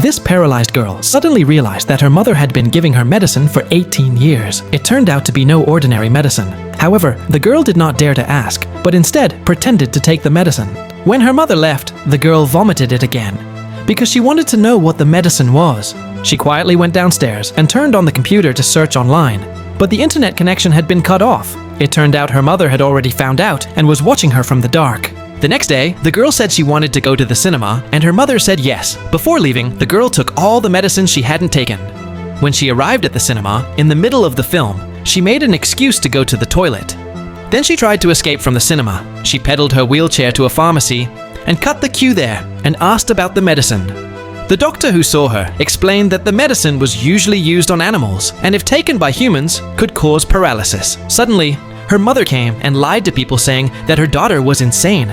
This paralyzed girl suddenly realized that her mother had been giving her medicine for 18 years. It turned out to be no ordinary medicine. However, the girl did not dare to ask, but instead pretended to take the medicine. When her mother left, the girl vomited it again, because she wanted to know what the medicine was. She quietly went downstairs and turned on the computer to search online, but the internet connection had been cut off. It turned out her mother had already found out and was watching her from the dark. The next day, the girl said she wanted to go to the cinema, and her mother said yes. Before leaving, the girl took all the medicine she hadn't taken. When she arrived at the cinema, in the middle of the film, she made an excuse to go to the toilet. Then she tried to escape from the cinema. She pedaled her wheelchair to a pharmacy and cut the queue there and asked about the medicine. The doctor who saw her explained that the medicine was usually used on animals, and if taken by humans, could cause paralysis. Suddenly, her mother came and lied to people saying that her daughter was insane.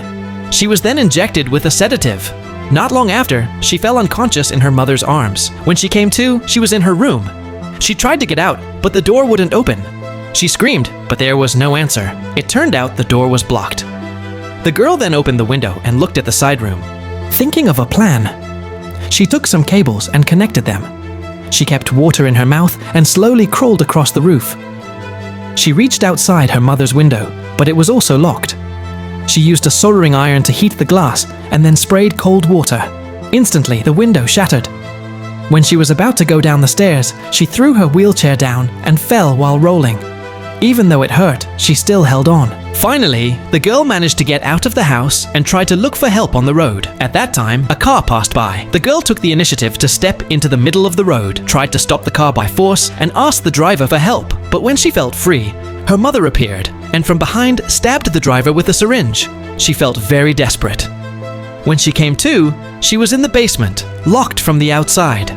She was then injected with a sedative. Not long after, she fell unconscious in her mother's arms. When she came to, she was in her room. She tried to get out, but the door wouldn't open. She screamed, but there was no answer. It turned out the door was blocked. The girl then opened the window and looked at the side room. Thinking of a plan, she took some cables and connected them. She kept water in her mouth and slowly crawled across the roof. She reached outside her mother's window, but it was also locked. She used a soldering iron to heat the glass and then sprayed cold water. Instantly, the window shattered. When she was about to go down the stairs, she threw her wheelchair down and fell while rolling. Even though it hurt, she still held on. Finally, the girl managed to get out of the house and tried to look for help on the road. At that time, a car passed by. The girl took the initiative to step into the middle of the road, tried to stop the car by force, and asked the driver for help. But when she felt free, her mother appeared, and from behind stabbed the driver with a syringe. She felt very desperate. When she came to, she was in the basement, locked from the outside.